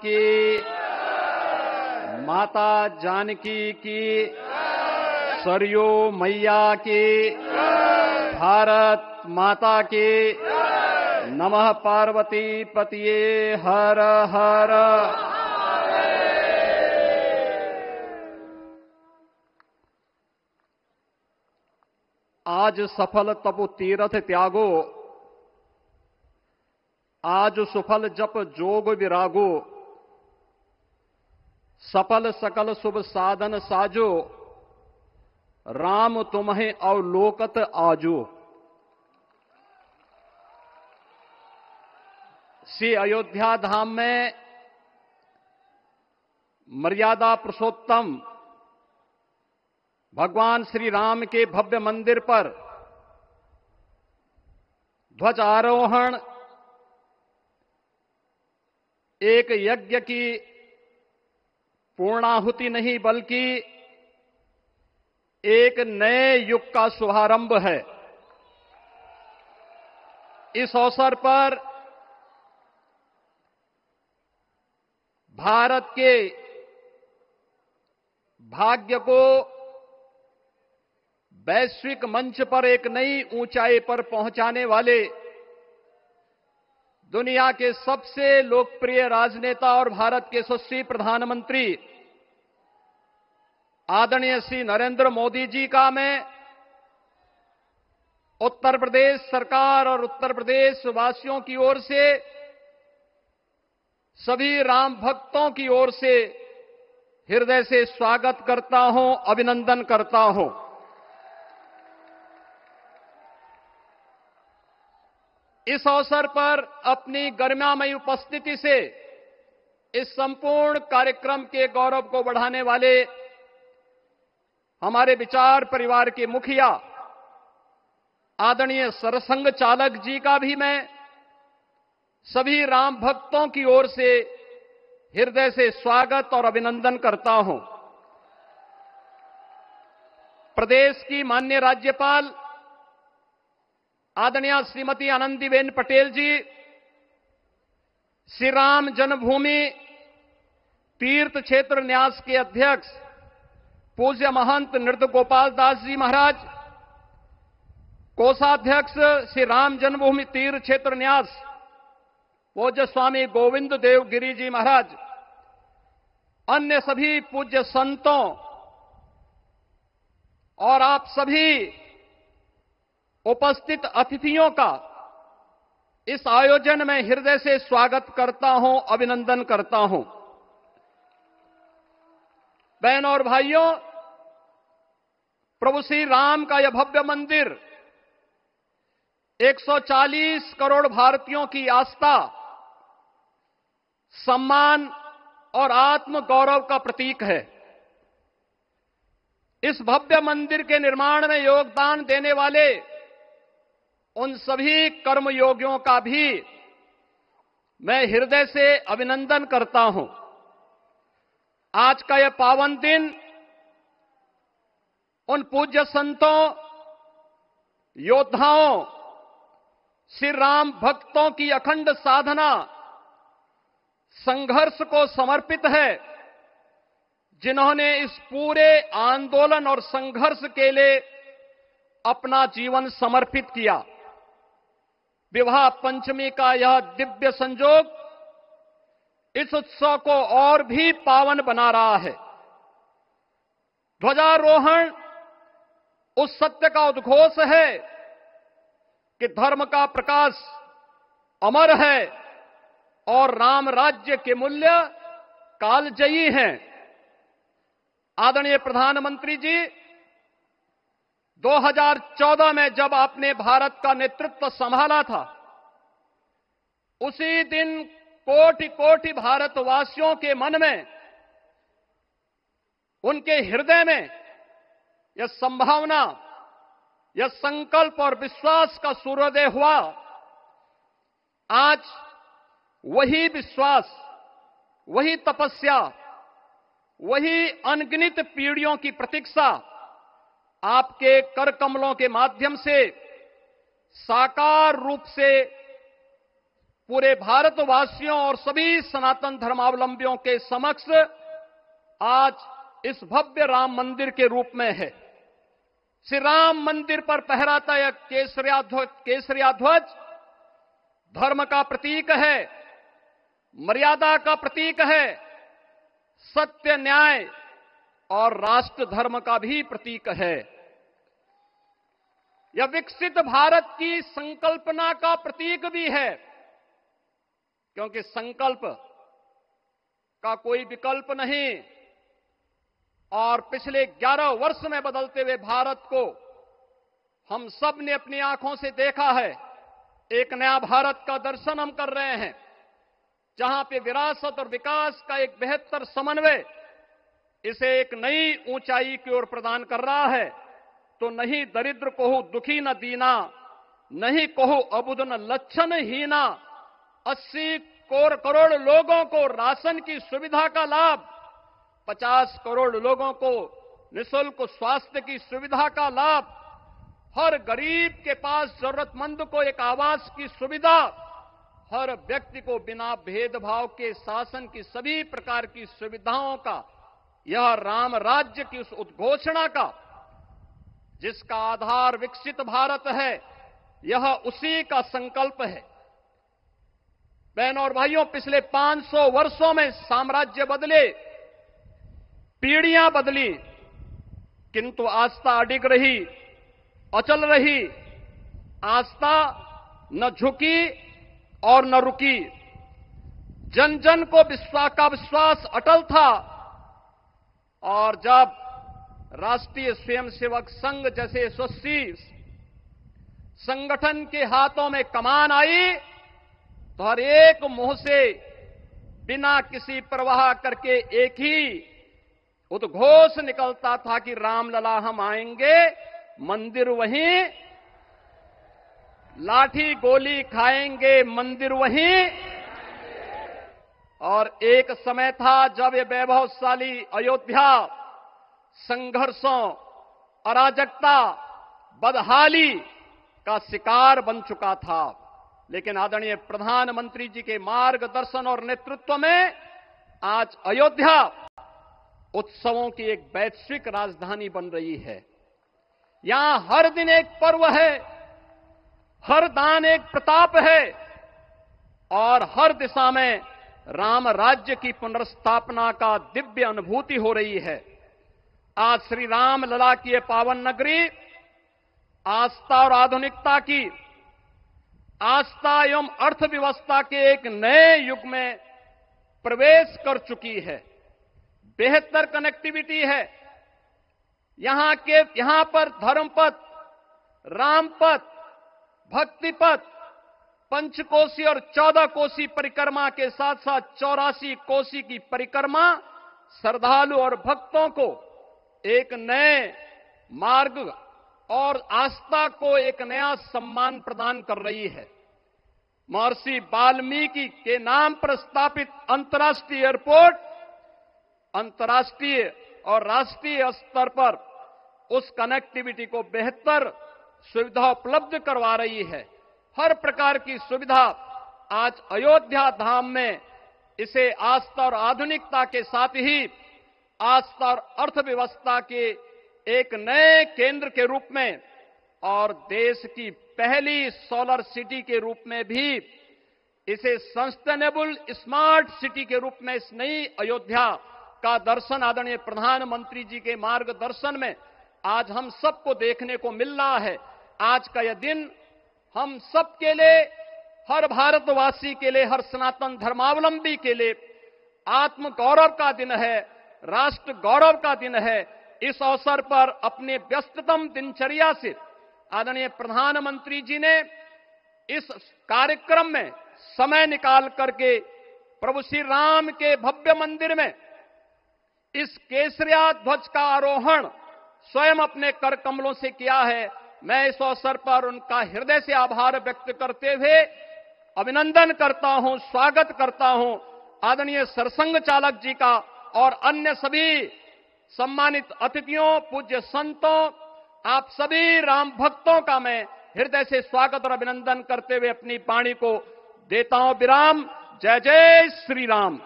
की, माता जानकी की, सरयू मैया की, भारत माता की, नमः पार्वती पतिये हर हर। आज सफल तपु तीरथ त्यागो, आज सुफल जप जोग विरागो, सफल सकल शुभ साधन साजो, राम तुम्हें अवलोकत आजो। श्री अयोध्या धाम में मर्यादा पुरुषोत्तम भगवान श्री राम के भव्य मंदिर पर ध्वजारोहण एक यज्ञ की पूर्णाहुति नहीं बल्कि एक नए युग का शुभारंभ है। इस अवसर पर भारत के भाग्य को वैश्विक मंच पर एक नई ऊंचाई पर पहुंचाने वाले दुनिया के सबसे लोकप्रिय राजनेता और भारत के यशस्वी प्रधानमंत्री आदरणीय श्री नरेंद्र मोदी जी का मैं उत्तर प्रदेश सरकार और उत्तर प्रदेश वासियों की ओर से, सभी राम भक्तों की ओर से हृदय से स्वागत करता हूं, अभिनंदन करता हूं। इस अवसर पर अपनी गरिमामयी उपस्थिति से इस संपूर्ण कार्यक्रम के गौरव को बढ़ाने वाले हमारे विचार परिवार के मुखिया आदरणीय सरसंघ चालक जी का भी मैं सभी राम भक्तों की ओर से हृदय से स्वागत और अभिनंदन करता हूं। प्रदेश की माननीय राज्यपाल आदरणीय श्रीमती आनंदीबेन पटेल जी, श्री राम जन्मभूमि तीर्थ क्षेत्र न्यास के अध्यक्ष पूज्य महंत नृत्य गोपाल दास जी महाराज, कोषाध्यक्ष श्री राम जन्मभूमि तीर्थ क्षेत्र न्यास पूज्य स्वामी गोविंद देव गिरी जी महाराज, अन्य सभी पूज्य संतों और आप सभी उपस्थित अतिथियों का इस आयोजन में हृदय से स्वागत करता हूं, अभिनंदन करता हूं। बहनों और भाइयों, प्रभु श्री राम का यह भव्य मंदिर 140 करोड़ भारतीयों की आस्था, सम्मान और आत्म गौरव का प्रतीक है। इस भव्य मंदिर के निर्माण में योगदान देने वाले उन सभी कर्मयोगियों का भी मैं हृदय से अभिनंदन करता हूं। आज का यह पावन दिन उन पूज्य संतों, योद्धाओं, श्री राम भक्तों की अखंड साधना, संघर्ष को समर्पित है, जिन्होंने इस पूरे आंदोलन और संघर्ष के लिए अपना जीवन समर्पित किया। विवाह पंचमी का यह दिव्य संयोग इस उत्सव को और भी पावन बना रहा है। ध्वजारोहण उस सत्य का उद्घोष है कि धर्म का प्रकाश अमर है और राम राज्य के मूल्य कालजयी हैं। आदरणीय प्रधानमंत्री जी, 2014 में जब आपने भारत का नेतृत्व संभाला था, उसी दिन कोटि कोटि भारतवासियों के मन में, उनके हृदय में यह संभावना, यह संकल्प और विश्वास का सूर्योदय हुआ। आज वही विश्वास, वही तपस्या, वही अनगिनत पीढ़ियों की प्रतीक्षा आपके कर कमलों के माध्यम से साकार रूप से पूरे भारतवासियों और सभी सनातन धर्मावलंबियों के समक्ष आज इस भव्य राम मंदिर के रूप में है। श्री राम मंदिर पर फहराता यह केसरिया ध्वज धर्म का प्रतीक है, मर्यादा का प्रतीक है, सत्य, न्याय और राष्ट्र धर्म का भी प्रतीक है। यह विकसित भारत की संकल्पना का प्रतीक भी है, क्योंकि संकल्प का कोई विकल्प नहीं। और पिछले 11 वर्ष में बदलते हुए भारत को हम सब ने अपनी आंखों से देखा है। एक नया भारत का दर्शन हम कर रहे हैं, जहां पे विरासत और विकास का एक बेहतर समन्वय इसे एक नई ऊंचाई की ओर प्रदान कर रहा है। तो नहीं दरिद्र को दुखी न दीना, नहीं कहो अबुद न लक्षण हीना। 80 करोड़ लोगों को राशन की सुविधा का लाभ, 50 करोड़ लोगों को निःशुल्क स्वास्थ्य की सुविधा का लाभ, हर गरीब के पास जरूरतमंद को एक आवास की सुविधा, हर व्यक्ति को बिना भेदभाव के शासन की सभी प्रकार की सुविधाओं का, यह राम राज्य की उस उद्घोषणा का जिसका आधार विकसित भारत है, यह उसी का संकल्प है। बहनों और भाइयों, पिछले 500 वर्षों में साम्राज्य बदले, पीढ़ियां बदली, किंतु आस्था अडिग रही, अचल रही। आस्था न झुकी और न रुकी। जन जन को विश्वास अटल था। और जब राष्ट्रीय स्वयंसेवक संघ जैसे यशस्वी संगठन के हाथों में कमान आई, तो हर एक मुंह से बिना किसी परवाह करके एक ही उद्घोष निकलता था कि रामलला हम आएंगे, मंदिर वहीं, लाठी गोली खाएंगे, मंदिर वहीं। और एक समय था जब ये वैभवशाली अयोध्या संघर्षों, अराजकता, बदहाली का शिकार बन चुका था। लेकिन आदरणीय प्रधानमंत्री जी के मार्गदर्शन और नेतृत्व में आज अयोध्या उत्सवों की एक वैश्विक राजधानी बन रही है। यहां हर दिन एक पर्व है, हर दान एक प्रताप है और हर दिशा में राम राज्य की पुनर्स्थापना का दिव्य अनुभूति हो रही है। आज श्री राम लला की ये पावन नगरी आस्था और आधुनिकता की, आस्था एवं अर्थव्यवस्था के एक नए युग में प्रवेश कर चुकी है। बेहतर कनेक्टिविटी है। यहां पर धर्मपथ, रामपथ, भक्तिपथ, पंचकोसी और 14 कोसी परिक्रमा के साथ साथ 84 कोसी की परिक्रमा श्रद्धालु और भक्तों को एक नए मार्ग और आस्था को एक नया सम्मान प्रदान कर रही है। महर्षि वाल्मीकि के नाम पर स्थापित अंतर्राष्ट्रीय एयरपोर्ट अंतर्राष्ट्रीय और राष्ट्रीय स्तर पर उस कनेक्टिविटी को बेहतर सुविधा उपलब्ध करवा रही है। हर प्रकार की सुविधा आज अयोध्या धाम में इसे आस्था और आधुनिकता के साथ ही आस्था और अर्थव्यवस्था के एक नए केंद्र के रूप में और देश की पहली सोलर सिटी के रूप में भी इसे सस्टेनेबल स्मार्ट सिटी के रूप में इस नई अयोध्या का दर्शन आदरणीय प्रधानमंत्री जी के मार्गदर्शन में आज हम सबको देखने को मिल रहा है। आज का यह दिन हम सबके लिए, हर भारतवासी के लिए, हर सनातन धर्मावलंबी के लिए आत्म गौरव का दिन है, राष्ट्र गौरव का दिन है। इस अवसर पर अपने व्यस्ततम दिनचर्या से आदरणीय प्रधानमंत्री जी ने इस कार्यक्रम में समय निकाल करके प्रभु श्री राम के भव्य मंदिर में इस केसरिया ध्वज का आरोहण स्वयं अपने कर कमलों से किया है। मैं इस अवसर पर उनका हृदय से आभार व्यक्त करते हुए अभिनंदन करता हूं, स्वागत करता हूं आदरणीय सरसंघ चालक जी का और अन्य सभी सम्मानित अतिथियों, पूज्य संतों, आप सभी राम भक्तों का मैं हृदय से स्वागत और अभिनंदन करते हुए अपनी वाणी को देता हूं विराम। जय जय श्री राम।